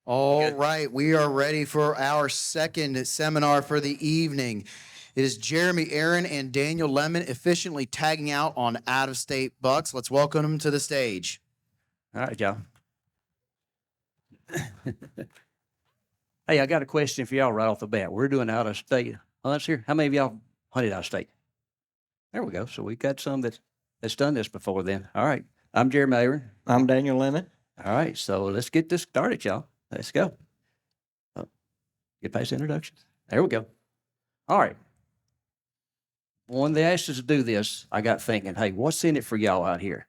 All right, we are ready for our second seminar for the evening. It is Jeremy, Aron, and Daniel Lemmon efficiently tagging out on out-of-state bucks. Let's welcome them to the stage. All right, y'all. Hey, I got a question for y'all right off the bat. We're doing out-of-state hunts here. How many of y'all hunted out-of-state? There we go. So we've got some that's done this before then. All right. I'm Jeremy, Aron. I'm Daniel Lemmon. All right. So let's get this started, y'all. Let's go. Get past the introductions. There we go. All right. When they asked us to do this, I got thinking, hey, what's in it for y'all out here?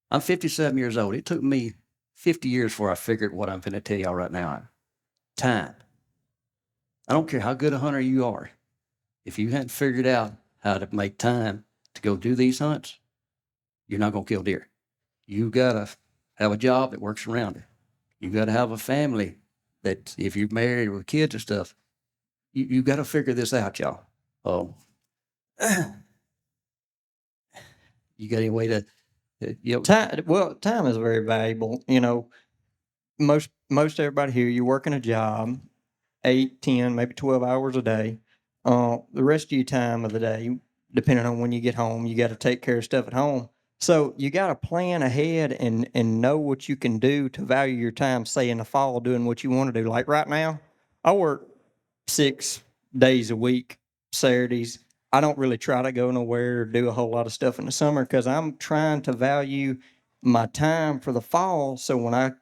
I'm 57 years old. It took me 50 years before I figured what I'm going to tell y'all right now. Time. I don't care how good a hunter you are. If you hadn't figured out how to make time to go do these hunts, you're not going to kill deer. You got to have a job that works around it. You got to have a family that, if you're married with kids and stuff, you got to figure this out, y'all. You got any way to, Time is very valuable. You know, most everybody here, you working a job, 8, 10, maybe 12 hours a day. The rest of your time of the day, depending on when you get home, you got to take care of stuff at home. So you got to plan ahead and know what you can do to value your time, say in the fall, doing what you want to do. Like right now, I work 6 days a week, Saturdays. I don't really try to go nowhere or do a whole lot of stuff in the summer because I'm trying to value my time for the fall. So when I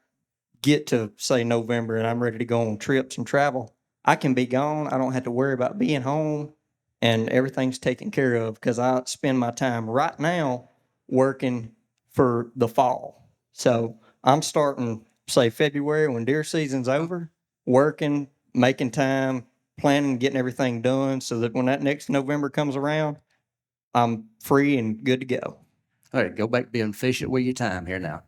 get to, say, November and I'm ready to go on trips and travel, I can be gone. I don't have to worry about being home, and everything's taken care of because I spend my time right now working for the fall. So I'm starting, say, February when deer season's over, working, making time, planning, getting everything done so that when that next November comes around, I'm free and good to go. all right, go back to being efficient with your time here now.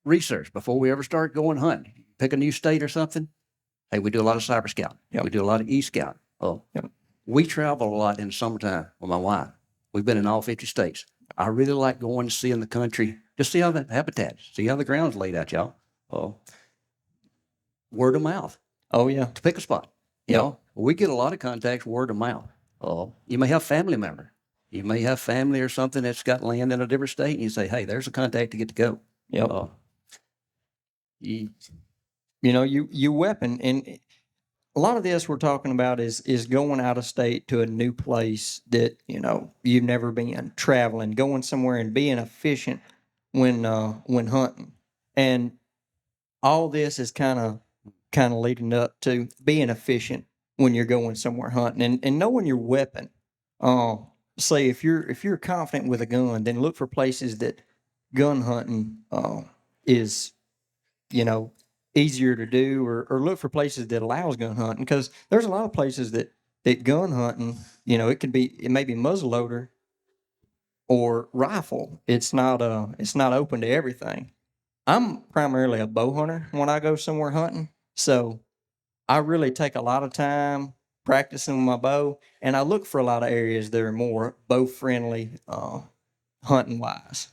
Research before we ever start going hunting. Pick a new state or something. Hey, we do a lot of cyber scouting. Yep. We do a lot of e-scouting. Yep. We travel a lot in the summertime with my wife. We've been in all 50 states. I really like going to see in the country, just see how the habitats, see how the ground's laid out, y'all. Word of mouth. Oh, yeah. To pick a spot. You know, we get a lot of contacts word of mouth. You may have family member. You may have family or something that's got land in a different state, and you say, hey, there's a contact to get to go. Yep. You weapon, and a lot of this we're talking about is going out of state to a new place that you've never been, traveling, going somewhere and being efficient when hunting, and all this is kind of leading up to being efficient when you're going somewhere hunting and knowing your weapon. Say if you're confident with a gun, then look for places that gun hunting is easier to do, or look for places that allows gun hunting, because there's a lot of places that gun hunting, it may be muzzleloader or rifle. It's not open to everything. I'm primarily a bow hunter when I go somewhere hunting, so I really take a lot of time practicing with my bow, and I look for a lot of areas that are more bow friendly, hunting wise.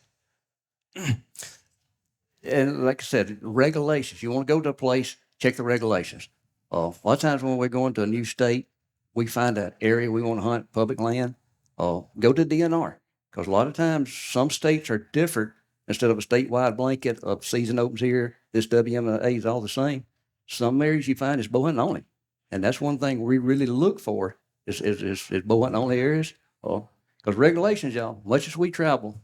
And like I said, regulations. You want to go to a place, check the regulations. A lot of times when we're going to a new state, we find an area we want to hunt, public land, go to DNR. Because a lot of times some states are different. Instead of a statewide blanket of season opens here, this WMA is all the same. Some areas you find is bow hunting only. And that's one thing we really look for is bow hunting only areas. Because regulations, y'all, much as we travel,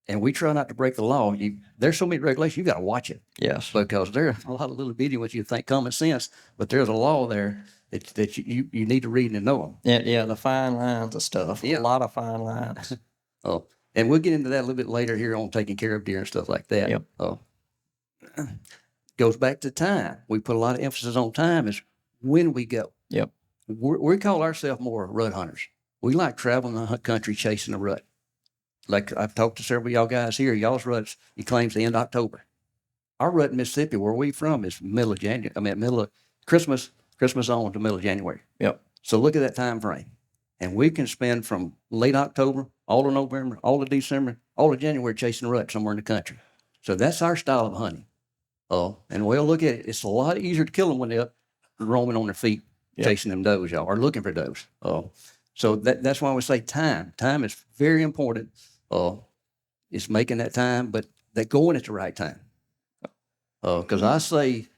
and we try not to break the law, there's so many regulations, you got to watch it. Yes. Because there are a lot of little bitty ones you think common sense, but there's a law there that you need to read and know them. Yeah, the fine lines of stuff. Yeah. A lot of fine lines. And we'll get into that a little bit later here on taking care of deer and stuff like that. Yep. Goes back to time. We put a lot of emphasis on time is when we go. Yep. We call ourselves more rut hunters. We like traveling the country chasing the rut. Like I've talked to several of y'all guys here, y'all's ruts, you claims the end of October. Our rut in Mississippi, where we from, is middle of January. Middle of Christmas on to middle of January. Yep. So look at that time frame. And we can spend from late October, all of November, all of December, all of January chasing rut somewhere in the country. So that's our style of hunting. And we'll look at it. It's a lot easier to kill them when they're up roaming on their feet, chasing them does, y'all, or looking for does. So that's why we say time. Time is very important. It's making that time, but that going at the right time. Because I say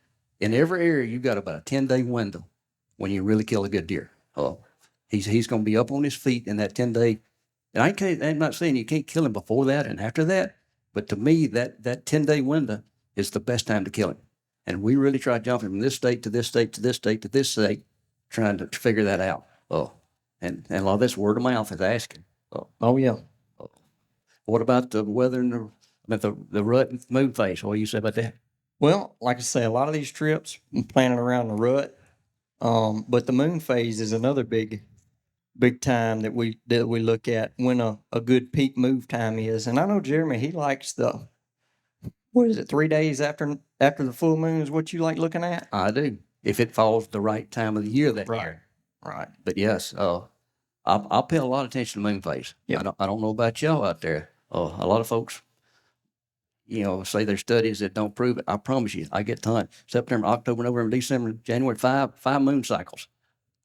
in every area, you've got about a 10-day window when you really kill a good deer. He's going to be up on his feet in that 10-day. And I'm not saying you can't kill him before that and after that, but to me, that 10-day window is the best time to kill him. And we really try jumping from this state to this state to this state to this state, trying to figure that out. And a lot of this word of mouth is asking. Oh, yeah. What about the weather and the rut and moon phase? What do you say about that? Well, like I say, a lot of these trips I'm planning around the rut. But the moon phase is another big time that we look at when a good peak move time is. And I know Jeremy, he likes what is it, 3 days after the full moon is what you like looking at? I do. If it falls the right time of the year that year. Right. But yes, I'll pay a lot of attention to moon phase. Yep. I don't know about y'all out there. A lot of folks, say there's studies that don't prove it. I promise you, I get to hunt September, October, November, December, January, five moon cycles.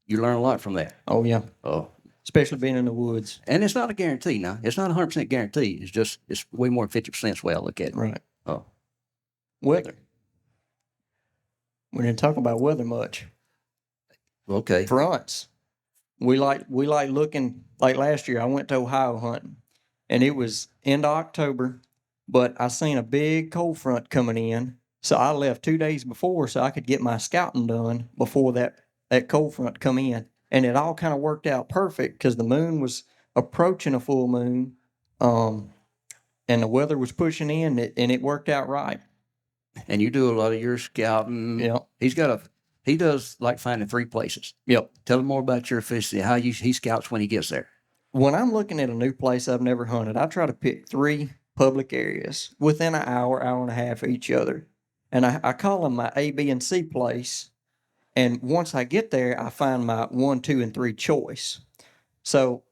You learn a lot from that. Oh, yeah. Especially being in the woods. And it's not a guarantee now. It's not 100% guarantee. It's way more than 50% is the way I look at it. Right. Weather. We didn't talk about weather much. Okay. Fronts. We like looking, like last year I went to Ohio hunting and it was end of October, but I seen a big cold front coming in. So I left 2 days before so I could get my scouting done before that cold front come in. And it all kind of worked out perfect because the moon was approaching a full moon. And the weather was pushing in and it worked out right. And you do a lot of your scouting. Yeah. He does like finding 3 places. Yep. Tell him more about your efficiency, how he scouts when he gets there. When I'm looking at a new place I've never hunted, I try to pick 3 public areas within an hour and a half of each other. And I call them my A, B, and C place. And once I get there, I find my 1, 2, and 3 choice. So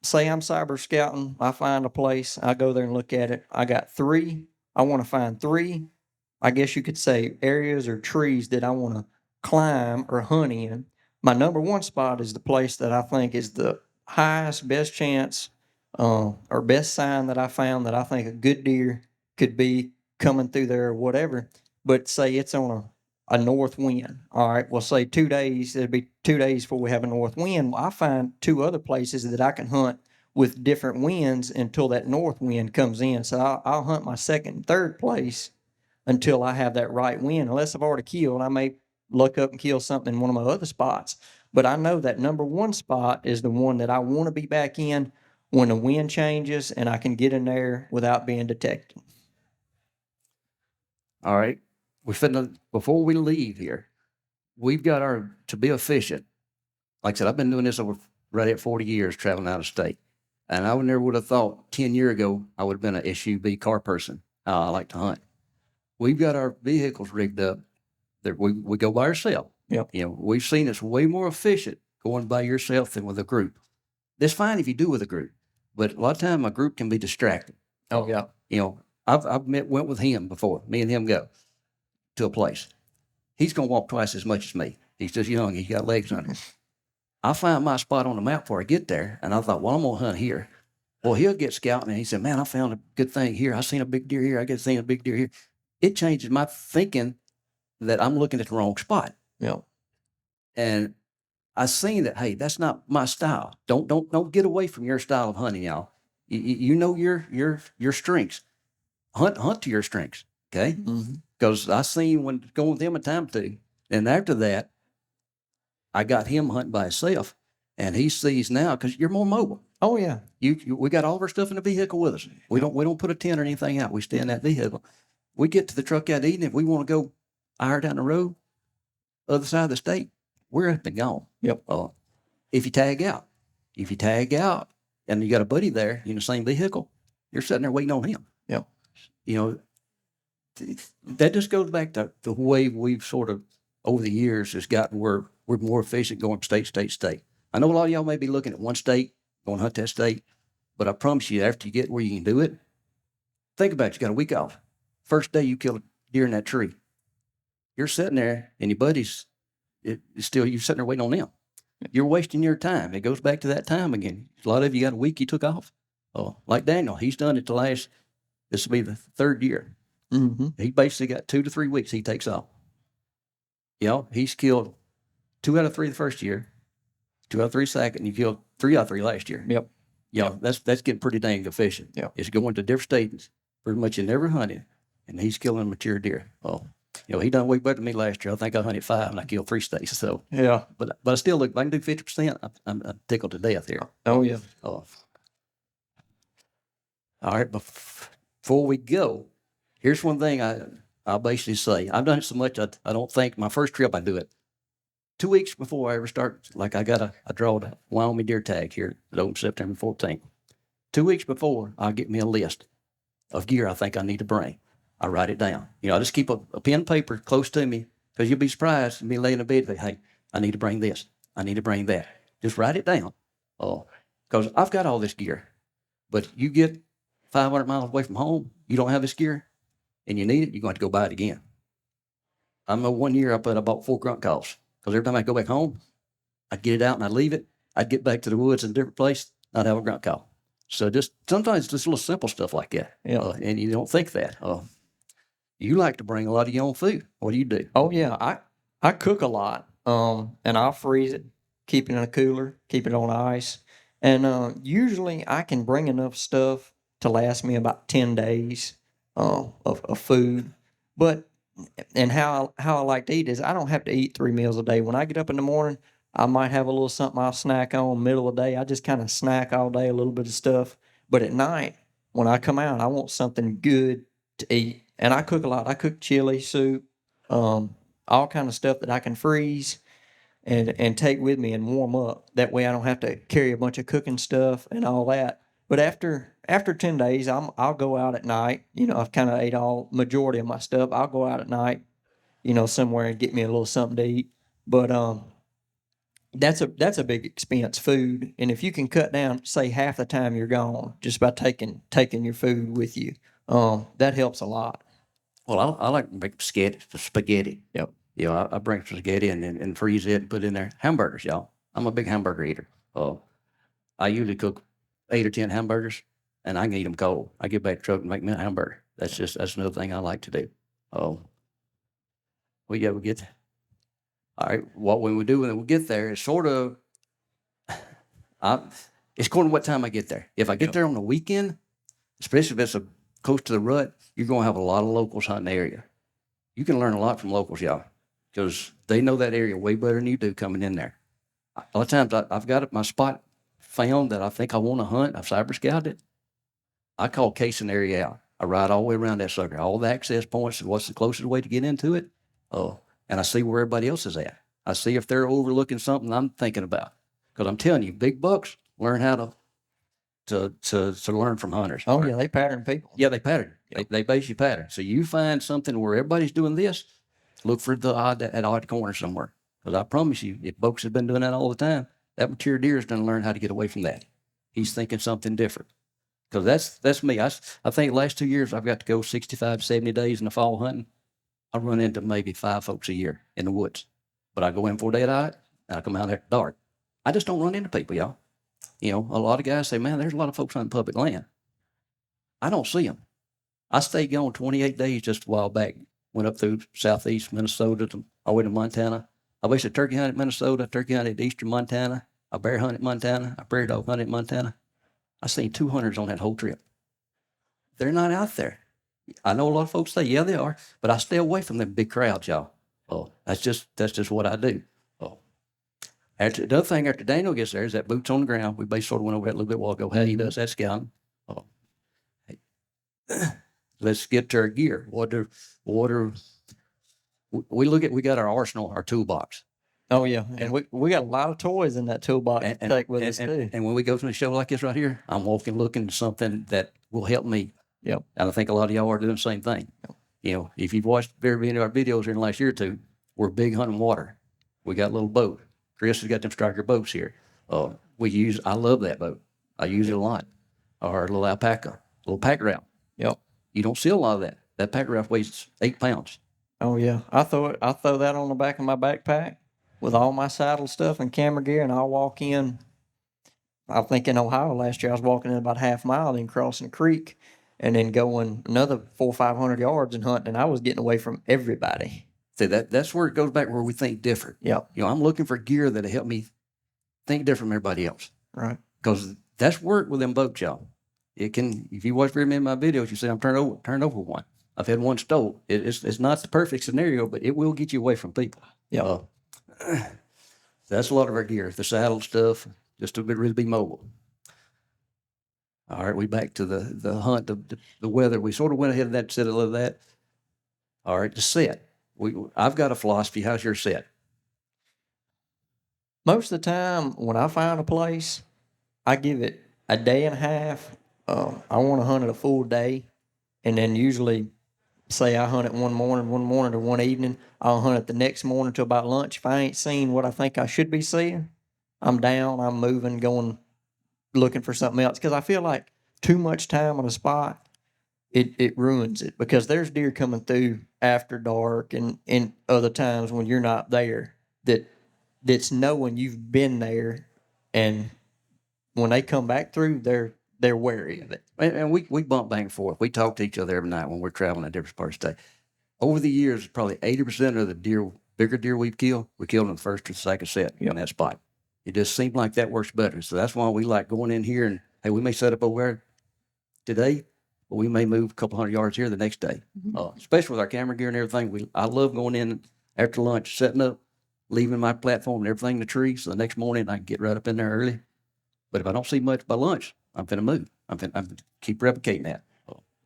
say I'm cyber scouting, I find a place, I go there and look at it. I got 3. I want to find 3, I guess you could say, areas or trees that I want to climb or hunt in. My number 1 spot is the place that I think is the highest, best chance or best sign that I found that I think a good deer could be coming through there or whatever. But say it's on a north wind. All right, well, say 2 days, it'll be 2 days before we have a north wind. Well, I find 2 other places that I can hunt with different winds until that north wind comes in. So I'll hunt my 2nd and 3rd place until I have that right wind. Unless I've already killed, I may look up and kill something in one of my other spots. But I know that number 1 spot is the one that I want to be back in when the wind changes and I can get in there without being detected. All right. Before we leave here, we've got to be efficient. Like I said, I've been doing this right at 40 years, traveling out of state. And I never would have thought 10 years ago I would have been an SUV car person. I like to hunt. We've got our vehicles rigged up that we go by ourselves. Yep. We've seen it's way more efficient going by yourself than with a group. That's fine if you do with a group, but a lot of time a group can be distracted. Oh, yeah. I've went with him before. Me and him go to a place. He's going to walk twice as much as me. He's just young. He's got legs under him. I found my spot on the map before I get there, and I thought, well, I'm going to hunt here. Well, he'll get scouting, and he said, man, I found a good thing here. I seen a big deer here. I seen a big deer here. It changes my thinking that I'm looking at the wrong spot. Yeah. And I seen that, hey, that's not my style. Don't get away from your style of hunting, y'all. You know your strengths. Hunt to your strengths, okay? Because I seen when going with him a time or 2, and after that, I got him hunting by himself, and he sees now because you're more mobile. Oh, yeah. We got all of our stuff in the vehicle with us. We don't put a tent or anything out. We stay in that vehicle. We get to the truck that evening. If we want to go hour down the road, other side of the state, we're up and gone. Yep. If you tag out, and you got a buddy there in the same vehicle, you're sitting there waiting on him. Yep. That just goes back to the way we've sort of over the years has gotten where we're more efficient going state. I know a lot of y'all may be looking at one state, going to hunt that state, but I promise you, after you get where you can do it, think about it. You got a week off. First day you kill a deer in that tree. you're sitting there and your buddies, it's still, you're sitting there waiting on them. You're wasting your time. It goes back to that time again. A lot of you got a week you took off. Oh, like Daniel, he's done it this will be the 3rd year. Mm-hmm. He basically got 2 to 3 weeks he takes off. You know, he's killed 2 out of 3 the first year, 2 out of 3 second, and you killed 3 out of 3 last year. Yep. You know, that's getting pretty dang good fishing. Yep. It's going to different states, pretty much you never hunted, and he's killing mature deer. Oh, you know, he done way better than me last year. I think I hunted 5 and I killed 3 states. So, Yeah. but I still look, if I can do 50%, I'm tickled to death here. Oh, yeah. Oh. All right, before we go, here's one thing I'll basically say. I've done it so much, I don't think my first trip I do it. 2 weeks before I ever start, like I draw the Wyoming deer tag here that opens September 14th. 2 weeks before, I'll get me a list of gear I think I need to bring. I write it down. You know, I just keep a pen and paper close to me because you'll be surprised and be laying in bed, hey, I need to bring this. I need to bring that. Just write it down. Oh, because I've got all this gear, but you get 500 miles away from home, you don't have this gear, and you need it, you're going to have to go buy it again. I know 1 year I bought 4 grunt calls because every time I go back home, I'd get it out and I'd leave it. I'd get back to the woods in a different place, I'd have a grunt call. So sometimes just little simple stuff like that. Yeah. And you don't think that. You like to bring a lot of your own food. What do you do? Oh, yeah. I cook a lot. And I'll freeze it, keep it in a cooler, keep it on ice. And usually I can bring enough stuff to last me about 10 days of food. But and how I like to eat is I don't have to eat 3 meals a day. When I get up in the morning, I might have a little something I'll snack on. Middle of the day, I just kind of snack all day, a little bit of stuff. But at night, when I come out, I want something good to eat. And I cook a lot. I cook chili, soup, all kind of stuff that I can freeze and take with me and warm up. That way I don't have to carry a bunch of cooking stuff and all that. But after 10 days, I'll go out at night. You know, I've kind of ate all majority of my stuff. I'll go out at night, you know, somewhere and get me a little something to eat. But that's a big expense, food. And if you can cut down, say half the time you're gone, just by taking your food with you, that helps a lot. Well, I like to make spaghetti. Yep. You know, I bring spaghetti and freeze it and put it in there. Hamburgers, y'all. I'm a big hamburger eater. I usually cook 8 or 10 hamburgers, and I can eat them cold. I get back to the truck and make me a hamburger. That's another thing I like to do. We get. All right, what we do when we get there is sort of, it's according to what time I get there. If I get there on the weekend, especially if it's close to the rut, you're going to have a lot of locals hunting the area. You can learn a lot from locals, y'all, because they know that area way better than you do coming in there. A lot of times I've got my spot found that I think I want to hunt. I've cyber scouted it. I call casing area out. I ride all the way around that sucker, all the access points and what's the closest way to get into it. And I see where everybody else is at. I see if they're overlooking something I'm thinking about. Because I'm telling you, big bucks learn how to learn from hunters. Oh, yeah, they pattern people. Yeah, they pattern. Yep. They basically pattern. So you find something where everybody's doing this, look for the odd corner somewhere. Because I promise you, if folks have been doing that all the time, that mature deer is going to learn how to get away from that. He's thinking something different. Because that's me. I think the last 2 years I've got to go 65, 70 days in the fall hunting. I run into maybe 5 folks a year in the woods. But I go in for a day and I come out after dark. I just don't run into people, y'all. You know, a lot of guys say, man, there's a lot of folks on public land. I don't see them. I stayed gone 28 days just a while back. Went up through southeast Minnesota all the way to Montana. I basically turkey hunted Minnesota, turkey hunted eastern Montana. I bear hunted Montana. I prairie dog hunted Montana. I seen 2 hunters on that whole trip. They're not out there. I know a lot of folks say, yeah, they are, but I stay away from them big crowds, y'all. That's just what I do. The other thing after Daniel gets there is that boots on the ground. We basically sort of went over that a little bit while ago. How he does that scouting. Let's get to our gear. We got our arsenal, our toolbox. Oh, yeah. And we got a lot of toys in that toolbox to take with us, too. And when we go to a show like this right here, I'm looking to something that will help me. Yep. And I think a lot of y'all are doing the same thing. Yep. You know, if you've watched very many of our videos here in the last year or two, we're big hunting water. We got a little boat. Chris has got them striker boats here. I love that boat. I use it a lot. Our little alpaca, little pack raft. Yep. You don't see a lot of that. That pack raft weighs 8 pounds. Oh yeah, I throw that on the back of my backpack with all my saddle stuff and camera gear, and I'll walk in. I think in Ohio last year, I was walking in about half mile, then crossing a creek, and then going another 400 or 500 yards and hunting. And I was getting away from everybody. See, that's where it goes back where we think different. Yep. I'm looking for gear that'll help me think different from everybody else. Right. Because that's work with them boats, y'all. It can, if you watch very many of my videos, you say I'm turned over one. I've had one stole. It's not the perfect scenario, but it will get you away from people. Yeah. That's a lot of our gear, the saddle stuff, just to really be mobile. All right, we back to the hunt, the weather. We sort of went ahead of that, said a little of that. All right, the set. I've got a philosophy. How's your set? Most of the time, when I find a place, I give it a day and a half. I want to hunt it a full day, and then usually, say I hunt it one morning or one evening, I'll hunt it the next morning till about lunch. If I ain't seen what I think I should be seeing, I'm down, I'm moving, going, looking for something else. Because I feel like too much time on a spot, it ruins it. Because there's deer coming through after dark and other times when you're not there that's knowing you've been there, and when they come back through, they're wary of it. And we bump back and forth. We talk to each other every night when we're traveling at different parts of the state. Over the years, probably 80% of the bigger deer we killed in the first or second set in that spot. It just seemed like that works better. So that's why we like going in here and, hey, we may set up over there today, but we may move a couple hundred yards here the next day. Especially with our camera gear and everything. I love going in after lunch, setting up, leaving my platform and everything in the tree. So the next morning I can get right up in there early. But if I don't see much by lunch, I'm finna move. I'm keep replicating that.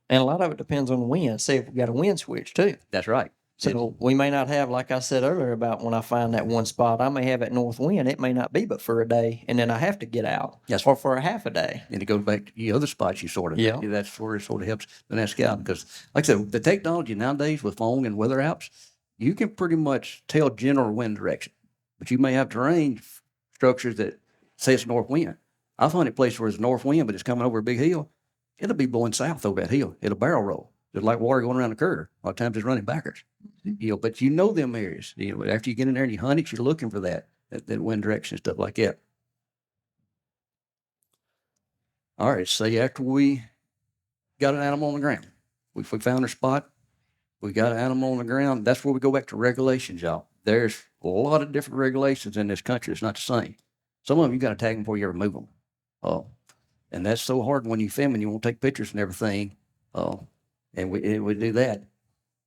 And a lot of it depends on the wind. See if we got a wind switch too. That's right. So we may not have, like I said earlier about when I find that one spot, I may have it north wind. It may not be but for a day, and then I have to get out. Yes. Or for a half a day. And it goes back to the other spots you sort of, Yeah. That's where it sort of helps the next scout. Because like I said, the technology nowadays with phone and weather apps, you can pretty much tell general wind direction. But you may have terrain structures that say it's north wind. I've hunted places where it's north wind, but it's coming over a big hill. It'll be blowing south over that hill. It'll barrel roll. Just like water going around the curve. A lot of times it's running backwards. But you know them areas. After you get in there and you hunt it, you're looking for that wind direction and stuff like that. All right, say after we got an animal on the ground, we found our spot, we got an animal on the ground, that's where we go back to regulations, y'all. There's a lot of different regulations in this country. It's not the same. Some of them you got to tag them before you ever move them. And that's so hard when you film and you want to take pictures and everything. And we do that.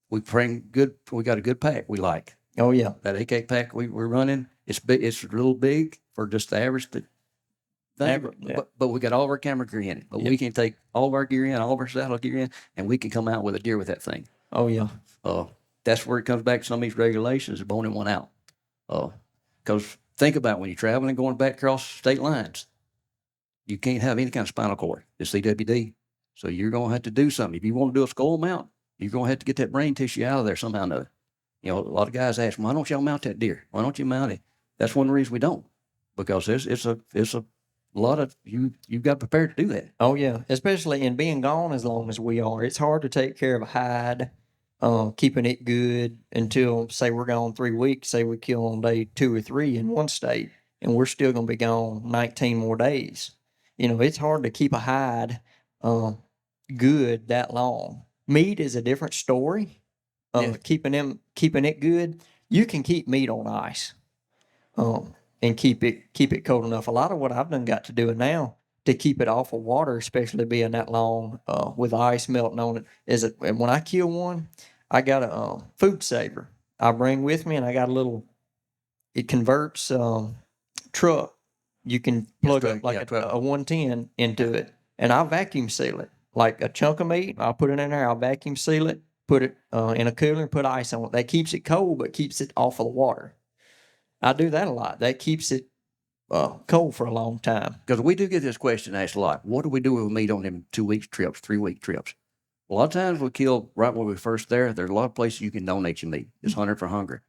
We got a good pack we like. Oh yeah. That AK pack we're running, it's big, it's a little big for just the average thing. But we got all of our camera gear in it. But we can take all of our gear in, all of our saddle gear in, and we can come out with a deer with that thing. Oh yeah. That's where it comes back to some of these regulations of boning one out. Because think about it, when you're traveling and going back across state lines, you can't have any kind of spinal cord. It's CWD. So you're going to have to do something. If you want to do a skull mount, you're going to have to get that brain tissue out of there somehow or another. A lot of guys ask, why don't y'all mount that deer? Why don't you mount it? That's one reason we don't. Because it's a lot of, you've got to prepare to do that. Oh yeah. Especially in being gone as long as we are. It's hard to take care of a hide, keeping it good until, say, we're gone 3 weeks. Say we kill on day 2 or 3 in one state, and we're still going to be gone 19 more days. It's hard to keep a hide good that long. Meat is a different story. Keeping it good. You can keep meat on ice, and keep it cold enough. A lot of what I've done got to do it now to keep it off of water, especially being that long, with ice melting on it. When I kill one, I got a food saver I bring with me, and I got a little. It converts truck. You can plug up like a 110 into it, and I'll vacuum seal it. Like a chunk of meat, I'll put it in there, I'll vacuum seal it, put it in a cooler and put ice on it. That keeps it cold, but keeps it off of the water. I do that a lot. That keeps it cold for a long time. Because we do get this question asked a lot. What do we do with meat on them 2-week trips, 3-week trips? A lot of times we kill right when we're first there. There's a lot of places you can donate your meat. It's hunter for hunger.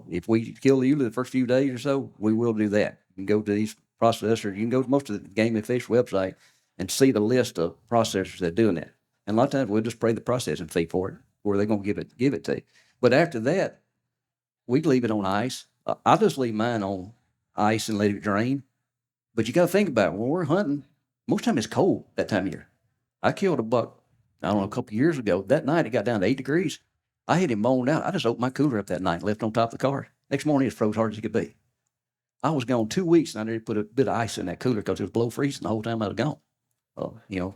If we kill you the first few days or so, we will do that. You can go to these processors. You can go to most of the Game and Fish website and see the list of processors that are doing that. And a lot of times we'll just pay the processing fee for it, or they're going to give it to you. But after that, we leave it on ice. I just leave mine on ice and let it drain. But you got to think about it. When we're hunting, most time it's cold that time of year. I killed a buck, I don't know, a couple of years ago. That night it got down to 8 degrees. I had him boned out. I just opened my cooler up that night, left it on top of the car. Next morning, it froze hard as it could be. I was gone 2 weeks, and I needed to put a bit of ice in that cooler because it was below freezing the whole time I was gone. You know,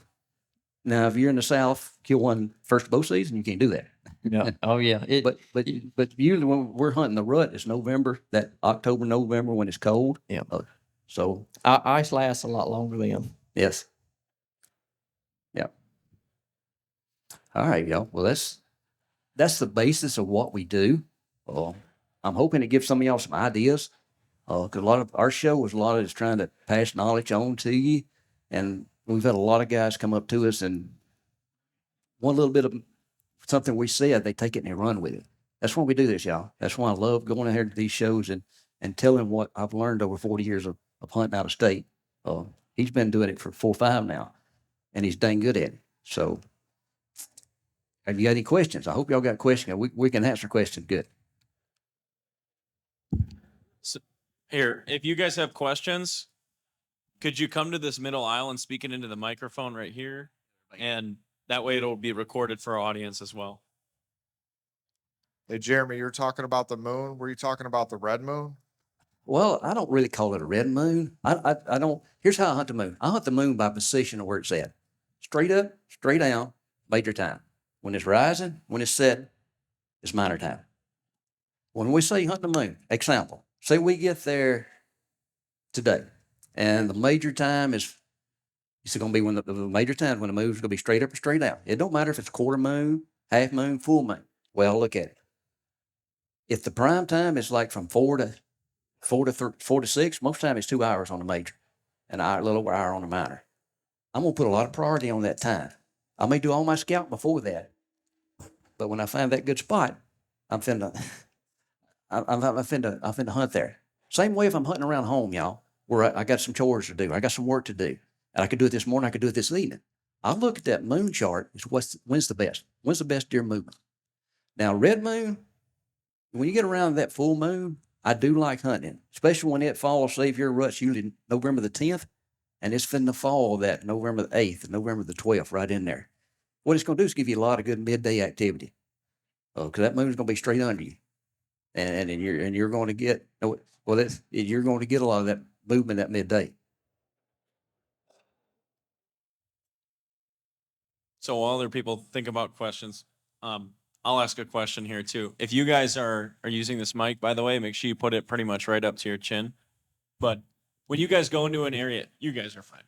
now if you're in the South, kill one first of bow season, you can't do that. Yeah. Oh yeah. But usually when we're hunting the rut, it's November, that October, November when it's cold. Yeah. So Ice lasts a lot longer then. yes. Yeah. All right, y'all. Well, that's the basis of what we do. I'm hoping to give some of y'all some ideas. Because a lot of our show was a lot of it's trying to pass knowledge on to you, and we've had a lot of guys come up to us and one little bit of something we said, they take it and they run with it. That's why we do this, y'all. That's why I love going out here to these shows and telling what I've learned over 40 years of hunting out of state. He's been doing it for 4 or 5 now, and he's dang good at it. So, have you got any questions? I hope y'all got questions. We can answer questions good. So, here, if you guys have questions, could you come to this middle aisle and speak it into the microphone right here? And that way it'll be recorded for our audience as well. Hey, Jeremy, you're talking about the moon. Were you talking about the red moon? Well, I don't really call it a red moon. I don't. Here's how I hunt the moon. I hunt the moon by position of where it's at. Straight up, straight down, major time. When it's rising, when it's setting, it's minor time. When we say hunt the moon, example, say we get there today and the major time is it's going to be when the major time when the moon's going to be straight up or straight down. It don't matter if it's quarter moon, half moon, full moon. Well, look at it. If the prime time is like from 4 to 6, most time it's 2 hours on the major and a little over hour on the minor. I'm going to put a lot of priority on that time. I may do all my scouting before that, but when I find that good spot, I'm finna hunt there. Same way if I'm hunting around home, y'all, where I got some chores to do, I got some work to do, and I could do it this morning, I could do it this evening. I'll look at that moon chart. When's the best? When's the best deer movement? Now, red moon, when you get around that full moon, I do like hunting, especially when it falls. Say if your rut's usually November the 10th, and it's finna fall that November the 8th and November the 12th, right in there. What it's going to do is give you a lot of good midday activity. Because that moon's going to be straight under you, and you're going to get you're going to get a lot of that movement at midday. So while other people think about questions, I'll ask a question here too. If you guys are using this mic, by the way, make sure you put it pretty much right up to your chin. But when you guys go into an area, you guys are fine.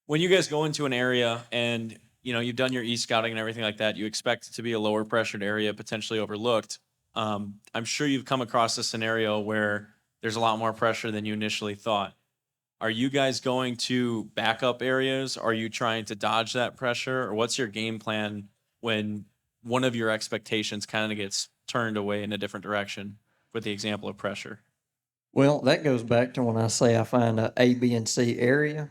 When you guys go into an area and you've done your e-scouting and everything like that, you expect it to be a lower pressured area, potentially overlooked. I'm sure you've come across a scenario where there's a lot more pressure than you initially thought. Are you guys going to back up areas? Are you trying to dodge that pressure? Or what's your game plan when one of your expectations kind of gets turned away in a different direction with the example of pressure? Well, that goes back to when I say I find a B, and C area.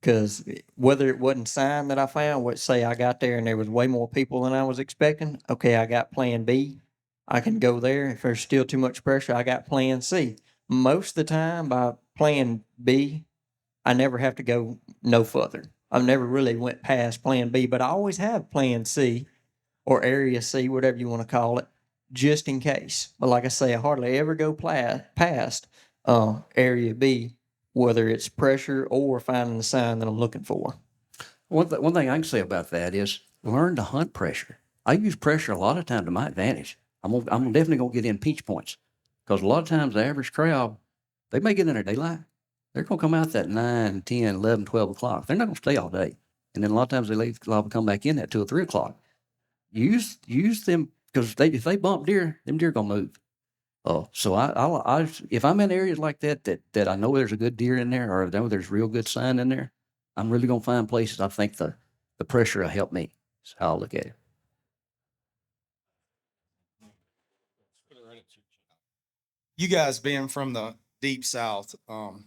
Because whether it wasn't sign that I found, say I got there and there was way more people than I was expecting, okay, I got plan B. I can go there. If there's still too much pressure, I got plan C. Most of the time by plan B, I never have to go no further. I've never really went past plan B, but I always have plan C or area C, whatever you want to call it, just in case. But like I say, I hardly ever go past area B, whether it's pressure or finding the sign that I'm looking for. One thing I can say about that is learn to hunt pressure. I use pressure a lot of times to my advantage. I'm definitely going to get in pinch points because a lot of times the average crowd, they may get in their daylight. They're going to come out that 9, 10, 11, 12 o'clock. They're not going to stay all day. And then a lot of times they leave, a lot of them come back in at 2 or 3 o'clock. Use them because if they bump deer, them deer going to move. So I if I'm in areas like that I know there's a good deer in there or I know there's real good sign in there, I'm really going to find places I think the pressure will help me. That's how I look at it. You guys being from the deep South, and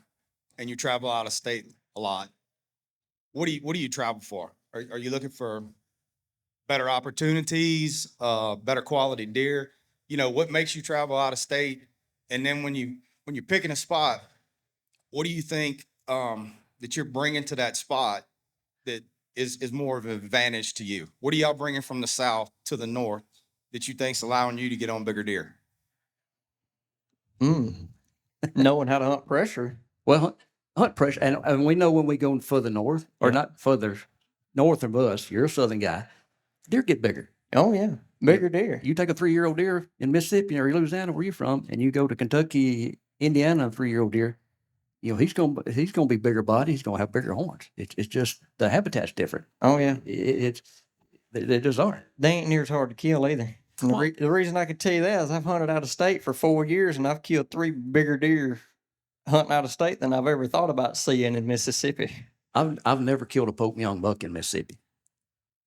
you travel out of state a lot, what do you travel for? Are you looking for better opportunities, better quality deer? you know, what makes you travel out of state? And then when you're picking a spot, what do you think that you're bringing to that spot that is more of an advantage to you? What are y'all bringing from the south to the north that you think's allowing you to get on bigger deer? Knowing how to hunt pressure. Well, hunt pressure, and we know when we go further north, or not further north of us, you're a southern guy, deer get bigger. Oh yeah, bigger deer. You take a 3-year-old deer in Mississippi or Louisiana, where you're from, and you go to Kentucky, Indiana, a 3-year-old deer, you know, he's gonna be bigger body. He's gonna have bigger horns. It's just the habitat's different. Oh yeah, They just are. they ain't near as hard to kill either. And the reason I can tell you that is I've hunted out of state for 4 years, and I've killed 3 bigger deer hunting out of state than I've ever thought about seeing in Mississippi. I've never killed a poke young buck in Mississippi,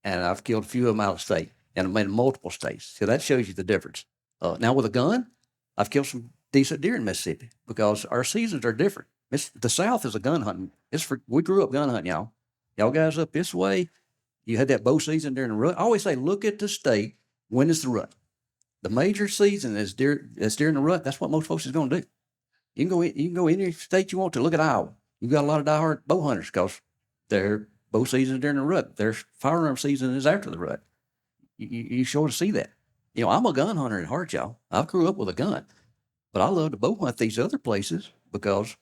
and I've killed a few of them out of state, and I'm in multiple states. So that shows you the difference. Now with a gun, I've killed some decent deer in Mississippi because our seasons are different. The South is a gun hunting. We grew up gun hunting, y'all. Y'all guys up this way, you had that bow season during the rut. I always say, look at the state. When is the rut? The major season is during the rut. That's what most folks is going to do. You can go any state you want to. Look at Iowa. You've got a lot of diehard bow hunters because their bow season is during the rut. Their firearm season is after the rut. You sure to see that. You know, I'm a gun hunter at heart, y'all. I grew up with a gun, but I love to bow hunt these other places because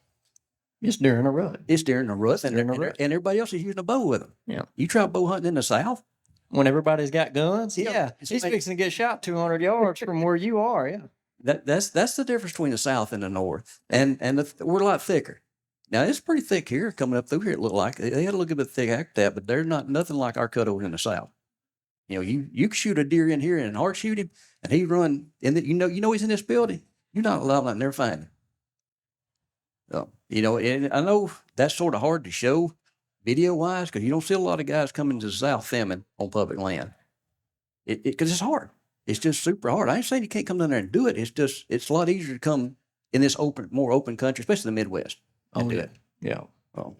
It's during a rut. it's during the rut, during the rut. and everybody else is using a bow with them. Yeah. You try bow hunting in the South, When everybody's got guns, yeah, it's he's like- fixing to get shot 200 yards from where you are. Yeah. that's the difference between the South and the North, and we're a lot thicker. Now it's pretty thick here coming up through here. It looked like they had a little bit thick after that, but they're nothing like our cutovers in the South. You know, you can shoot a deer in here and hard shoot him, and he run in the, you know he's in this building. You're not allowed to never find him. You know, and I know that's sort of hard to show video wise because you don't see a lot of guys coming to the South filming on public land. Because it's hard. It's just super hard. I ain't saying you can't come down there and do it. It's a lot easier to come in this more open country, especially the Midwest, and do it. Yeah. Oh.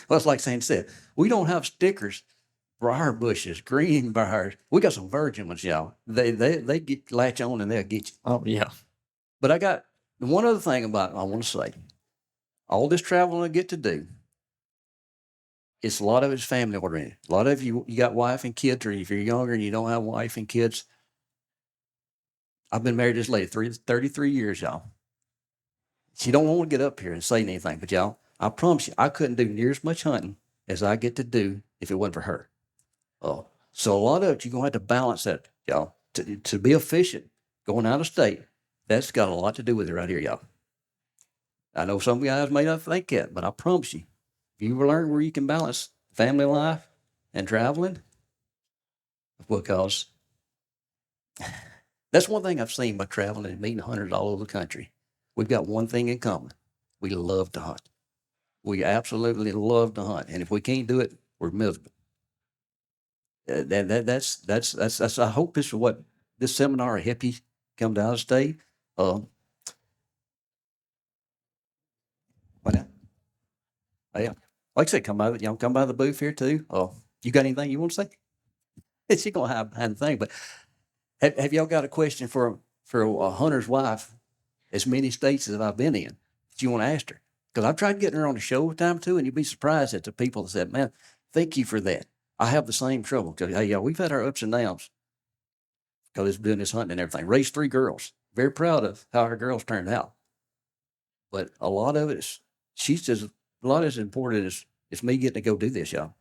Well, it's like said, we don't have stickers, briar bushes, green briars. We got some virgin ones, y'all. They get latch on and they'll get you. Oh yeah. But I got one other thing about I want to say. All this traveling I get to do, it's a lot of it's family oriented. A lot of you got wife and kids, or if you're younger and you don't have wife and kids. I've been married to this lady 33 years, y'all. She don't want to get up here and say anything, but y'all, I promise you, I couldn't do near as much hunting as I get to do if it wasn't for her. So a lot of it, you're going to have to balance that, y'all. To be efficient, going out of state, that's got a lot to do with it right here, y'all. I know some guys may not think that, but I promise you, if you learn where you can balance family life and traveling, because that's one thing I've seen by traveling and meeting hunters all over the country. We've got one thing in common. We love to hunt. We absolutely love to hunt. And if we can't do it, we're miserable. That's, I hope this is what this seminar will help you come down to state. What now? Oh, yeah. Like I said, come by the booth here too. You got anything you want to say? She gonna hide behind the thing, but have y'all got a question for a hunter's wife? As many states as I've been in, that you want to ask her? Because I've tried getting her on the show a time too, and you'd be surprised at the people that said, "Man, thank you for that. I have the same trouble." Because hey, y'all, we've had our ups and downs because it's doing this hunting and everything. Raised 3 girls. Very proud of how our girls turned out. But a lot of it is she's just a lot as important as me getting to go do this, y'all.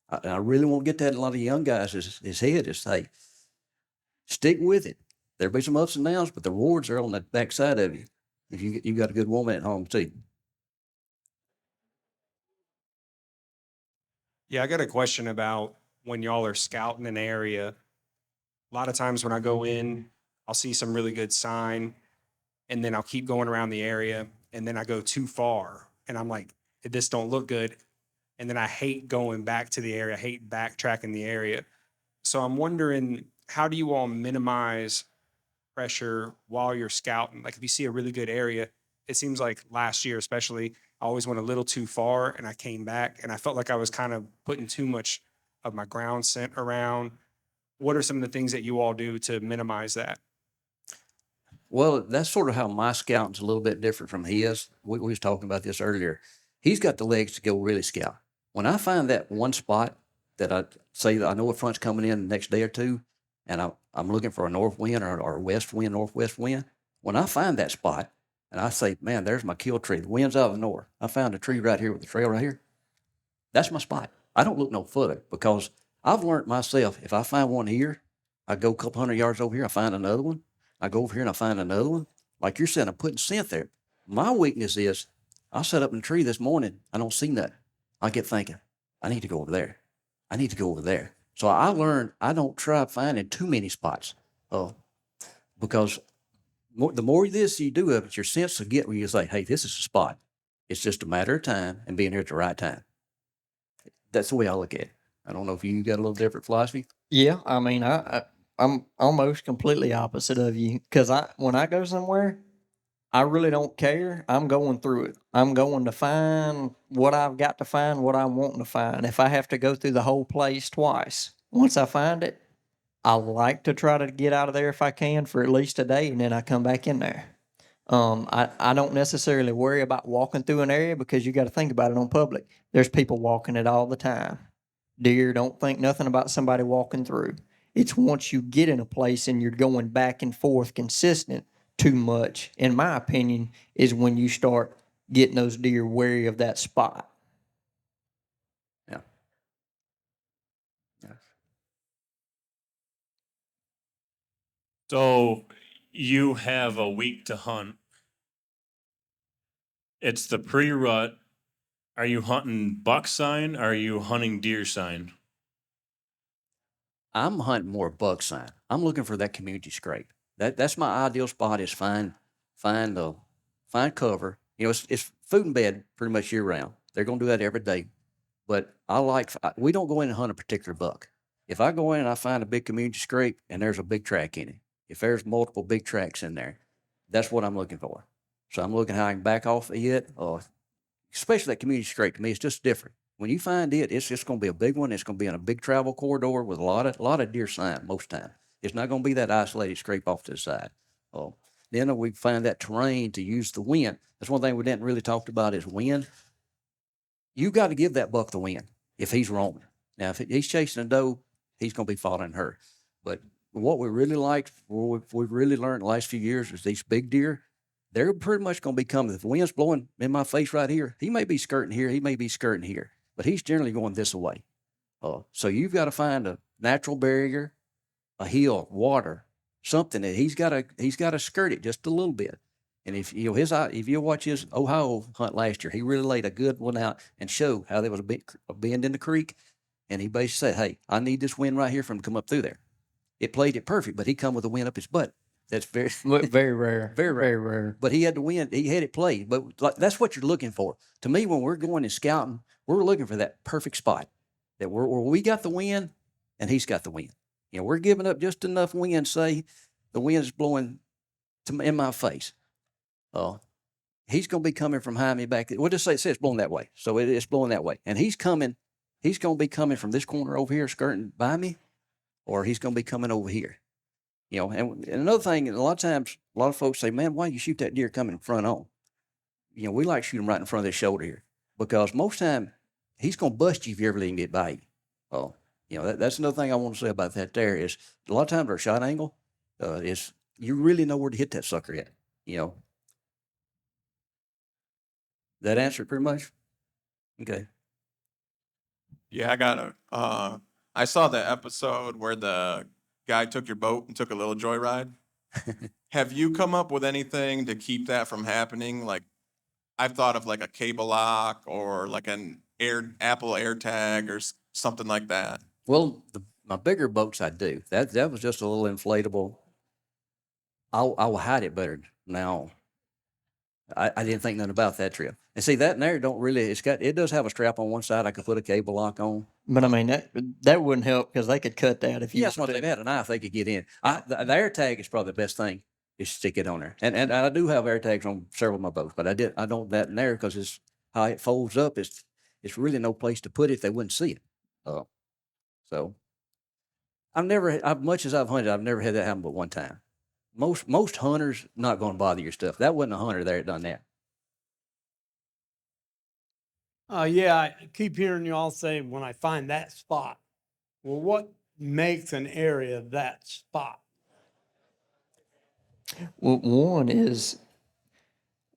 I really want to get that in a lot of young guys' his head is say, stick with it. There'll be some ups and downs, but the rewards are on the backside of you. If you got a good woman at home too. Yeah, I got a question about when y'all are scouting an area. A lot of times when I go in, I'll see some really good sign, and then I'll keep going around the area, and then I go too far, and I'm like, this don't look good. And then I hate going back to the area. I hate backtracking the area. So I'm wondering, how do you all minimize pressure while you're scouting? Like if you see a really good area, it seems like last year especially, I always went a little too far and I came back and I felt like I was kind of putting too much of my ground scent around. what are some of the things that you all do to minimize that? Well, that's sort of how my scouting's a little bit different from his. We was talking about this earlier. He's got the legs to go really scout. When I find that one spot that I say that I know a front's coming in the next day or two, and I'm looking for a north wind or a west wind, northwest wind. When I find that spot, and I say, man, there's my kill tree. The wind's out of the north. I found a tree right here with the trail right here. That's my spot. I don't look no further because I've learned myself. If I find one here, I go a couple hundred yards over here. I find another one. I go over here and I find another one. Like you're saying, I'm putting scent there. My weakness is I set up in a tree this morning. I don't see nothing. I get thinking, I need to go over there. I need to go over there. So I learned I don't try finding too many spots because the more this you do of it, your sense will get where you say, hey, this is a spot. It's just a matter of time and being here at the right time. That's the way I look at it. I don't know if you got a little different philosophy. Yeah, I mean, I'm almost completely opposite of you because when I go somewhere, I really don't care. I'm going through it. I'm going to find what I've got to find, what I'm wanting to find. If I have to go through the whole place twice, once I find it, I like to try to get out of there if I can for at least a day, and then I come back in there. I don't necessarily worry about walking through an area because you got to think about it on public. There's people walking it all the time. Deer don't think nothing about somebody walking through. It's once you get in a place and you're going back and forth consistent too much, in my opinion, is when you start getting those deer wary of that spot. Yeah. Yeah. So you have a week to hunt. It's the pre-rut. Are you hunting buck sign? Or are you hunting deer sign? I'm hunting more buck sign. I'm looking for that community scrape. That's my ideal spot is find cover. You know, it's food and bed pretty much year round. They're gonna do that every day. But we don't go in and hunt a particular buck. If I go in and I find a big community scrape and there's a big track in it, if there's multiple big tracks in there, that's what I'm looking for. So I'm looking how I can back off of it, especially that community scrape. To me, it's just different. When you find it, it's just going to be a big one. It's going to be in a big travel corridor with a lot of deer sign most time. It's not going to be that isolated scrape off to the side. Then we find that terrain to use the wind. That's one thing we didn't really talk about is wind. You got to give that buck the wind if he's roaming. Now, if he's chasing a doe, he's going to be following her. But what we really like, what we've really learned the last few years is these big deer, they're pretty much going to be coming. If the wind's blowing in my face right here, he may be skirting here, he may be skirting here, but he's generally going this way. So you've got to find a natural barrier, a hill, water, something that he's got to skirt it just a little bit. And if you watch his Ohio hunt last year, he really laid a good one out and showed how there was a bend in the creek, and he basically said, "Hey, I need this wind right here for him to come up through there." It played it perfect, but he come with the wind up his butt. That's very Very rare. Very rare. Very rare. But he had the wind. He had it played. But that's what you're looking for. To me, when we're going and scouting, we're looking for that perfect spot that where we got the wind and he's got the wind. You know, we're giving up just enough wind. Say the wind's blowing in my face. He's going to be coming from behind me back. We'll just say it's blowing that way. So it's blowing that way. And he's going to be coming from this corner over here, skirting by me, or he's going to be coming over here. You know, and another thing, a lot of times, a lot of folks say, man, why you shoot that deer coming front on? You know, we like to shoot him right in front of his shoulder here because most time he's going to bust you if you ever let him get by you. You know, that's another thing I want to say about that there is a lot of times our shot angle is you really know where to hit that sucker at, you know. That answer pretty much? Okay. Yeah, I saw the episode where the guy took your boat and took a little joyride. Have you come up with anything to keep that from happening? Like, I've thought of like a cable lock or like an Apple AirTag or something like that. Well, my bigger boats I do. That was just a little inflatable. I'll hide it better now. I didn't think nothing about that trip. And see, that in there don't really, it does have a strap on one side I could put a cable lock on. But I mean, that wouldn't help because they could cut that if you. Yes, once they've had a knife, they could get in. The air tag is probably the best thing. Is stick it on there, and I do have air tags on several of my boats, but I don't that in there because it's how it folds up. It's really no place to put it if they wouldn't see it. So I've never, as much as I've hunted, I've never had that happen but one time. Most hunters not going to bother your stuff. That wasn't a hunter there that done that. Yeah, I keep hearing you all say when I find that spot. Well, what makes an area that spot? Well, one is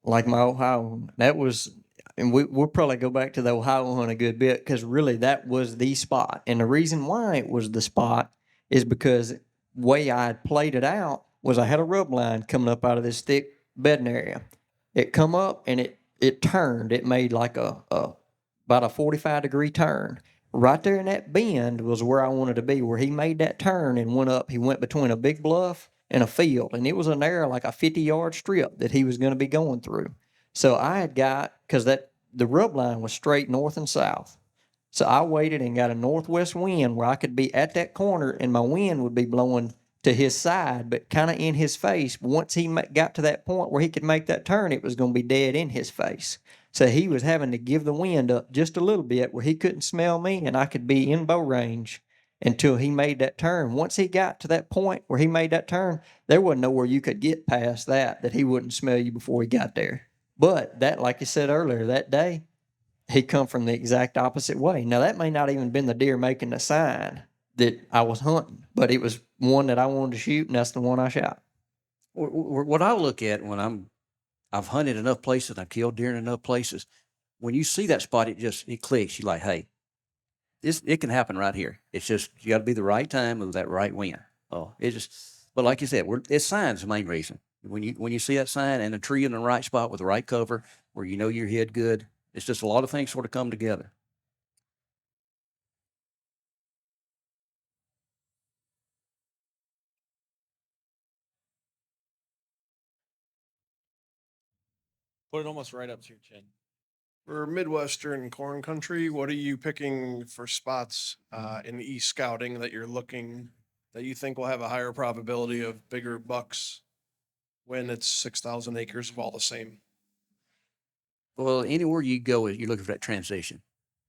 like my Ohio hunt. That was, and we'll probably go back to the Ohio hunt a good bit because really that was the spot. And the reason why it was the spot is because way I had played it out was I had a rub line coming up out of this thick bedding area. It come up and it turned. It made like a about a 45-degree turn. Right there in that bend was where I wanted to be, where he made that turn and went up. He went between a big bluff and a field, and it was a narrow, like a 50-yard strip that he was going to be going through. So I had got, because the rub line was straight north and south. So I waited and got a northwest wind where I could be at that corner and my wind would be blowing to his side, but kind of in his face. Once he got to that point where he could make that turn, it was going to be dead in his face. So he was having to give the wind up just a little bit where he couldn't smell me and I could be in bow range until he made that turn. Once he got to that point where he made that turn, there wasn't nowhere you could get past that he wouldn't smell you before he got there. But that, like you said earlier, that day, he come from the exact opposite way. Now, that may not even been the deer making the sign that I was hunting, but it was one that I wanted to shoot, and that's the one I shot. What I look at when I've hunted enough places, I've killed deer in enough places. When you see that spot, it clicks. You're like, hey, it can happen right here. It's just you got to be the right time with that right wind. Oh, but like you said, it's signs the main reason. When you see that sign and a tree in the right spot with the right cover, where you know you're hid good, it's just a lot of things sort of come together. Put it almost right up to your chin. For Midwestern corn country, what are you picking for spots in e-scouting that you think will have a higher probability of bigger bucks when it's 6,000 acres of all the same? Well, anywhere you go, you're looking for that transition.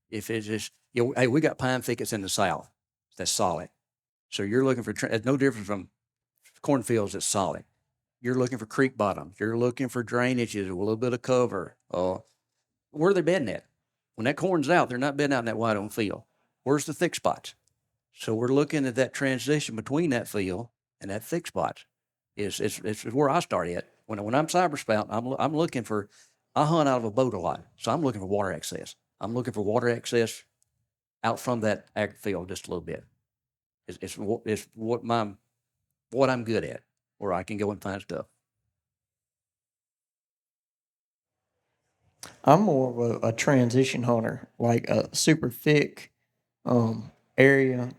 If it's just, hey, we got pine thickets in the south. That's solid. So you're looking for, it's no different from cornfields that's solid. You're looking for creek bottoms. You're looking for drainages, a little bit of cover. Where are they bedding at? When that corn's out, they're not bedding out in that wide open field. Where's the thick spots? So we're looking at that transition between that field and that thick spots. It's where I start at. When I'm cyber spout, I'm looking for, I hunt out of a boat a lot. So I'm looking for water access. I'm looking for water access out from that ag field just a little bit. It's what I'm good at, where I can go and find stuff. I'm more of a transition hunter, like a super thick area.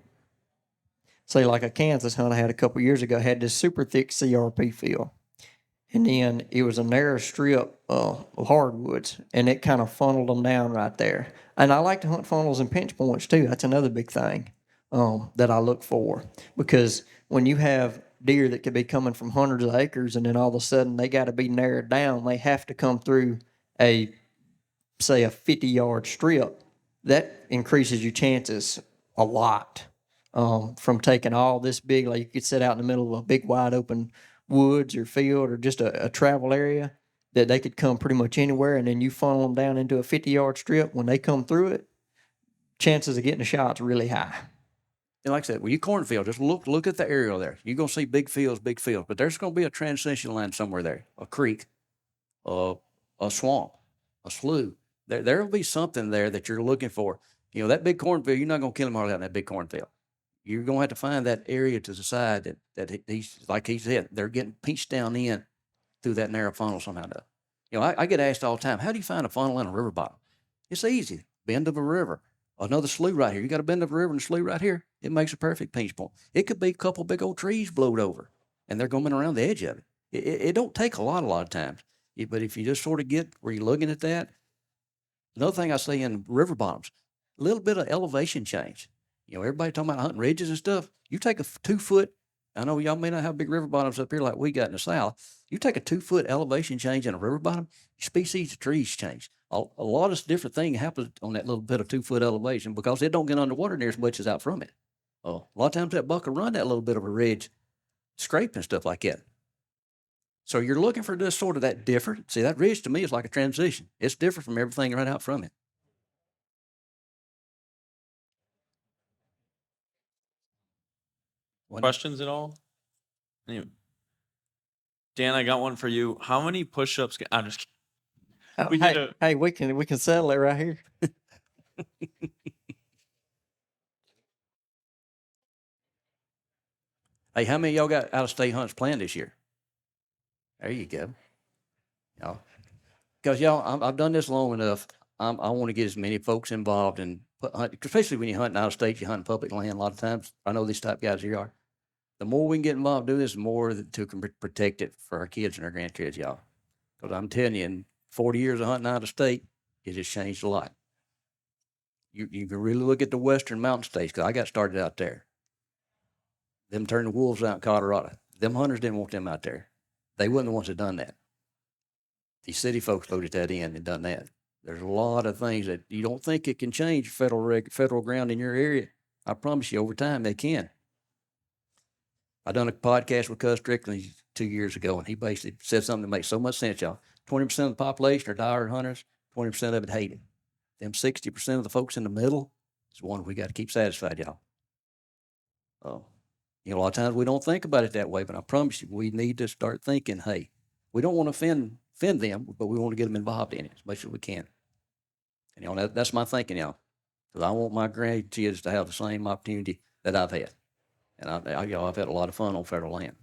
Say like a Kansas hunt I had a couple years ago had this super thick CRP field. And then it was a narrow strip of hardwoods, and it kind of funneled them down right there. And I like to hunt funnels and pinch points too. That's another big thing that I look for, because when you have deer that could be coming from hundreds of acres, and then all of a sudden they got to be narrowed down, they have to come through a 50-yard strip. That increases your chances a lot from taking all this big, like you could sit out in the middle of a big wide open woods or field or just a travel area that they could come pretty much anywhere, and then you funnel them down into a 50-yard strip. When they come through it, chances of getting a shot's really high. And like I said, when you cornfield, just look at the aerial there. You're going to see big fields, but there's going to be a transition line somewhere there, a creek, a swamp, a slough. There will be something there that you're looking for. That big cornfield, you're not going to kill them all out in that big cornfield. You're going to have to find that area to the side that he's, like he said, they're getting pinched down in through that narrow funnel somehow. I get asked all the time, how do you find a funnel in a river bottom? It's easy. Bend of a river. Another slough right here. You got a bend of a river and a slough right here. It makes a perfect pinch point. It could be a couple big old trees blowed over, and they're going around the edge of it. It don't take a lot of times. But if you just sort of get where you're looking at that, another thing I say in river bottoms, a little bit of elevation change. Everybody talking about hunting ridges and stuff. You take a 2-foot, I know y'all may not have big river bottoms up here like we got in the south. You take a 2-foot elevation change in a river bottom, species of trees change. A lot of different things happen on that little bit of 2-foot elevation because it don't get underwater near as much as out from it. A lot of times that buck will run that little bit of a ridge, scrape and stuff like that. So you're looking for this sort of that different. See, that ridge to me is like a transition. It's different from everything right out from it. Questions at all? Anyway. Dan, I got one for you. How many push-ups? I'm just kidding. Oh, We hey, need to- hey, we can settle it right here. Hey, how many of y'all got out of state hunts planned this year? There you go. Y'all, because y'all, I've done this long enough. I want to get as many folks involved and especially when you're hunting out of state, you hunt public land. A lot of times, I know these type guys here are. The more we can get involved doing this, the more to protect it for our kids and our grandkids, y'all. Because I'm telling you, in 40 years of hunting out of state, it has changed a lot. You can really look at the western mountain states, because I got started out there. Them turning wolves out in Colorado. Them hunters didn't want them out there. They weren't the ones that done that. These city folks loaded that in and done that. There's a lot of things that you don't think it can change federal ground in your area. I promise you, over time they can. I done a podcast with Cuz Strickland 2 years ago, and he basically said something that makes so much sense, y'all. 20% of the population are dire hunters. 20% of it hate it. Them 60% of the folks in the middle is one we got to keep satisfied, y'all. A lot of times we don't think about it that way, but I promise you, we need to start thinking, hey, we don't want to offend them, but we want to get them involved in it as much as we can. And that's my thinking, y'all, because I want my grandkids to have the same opportunity that I've had. And I've had a lot of fun on federal land.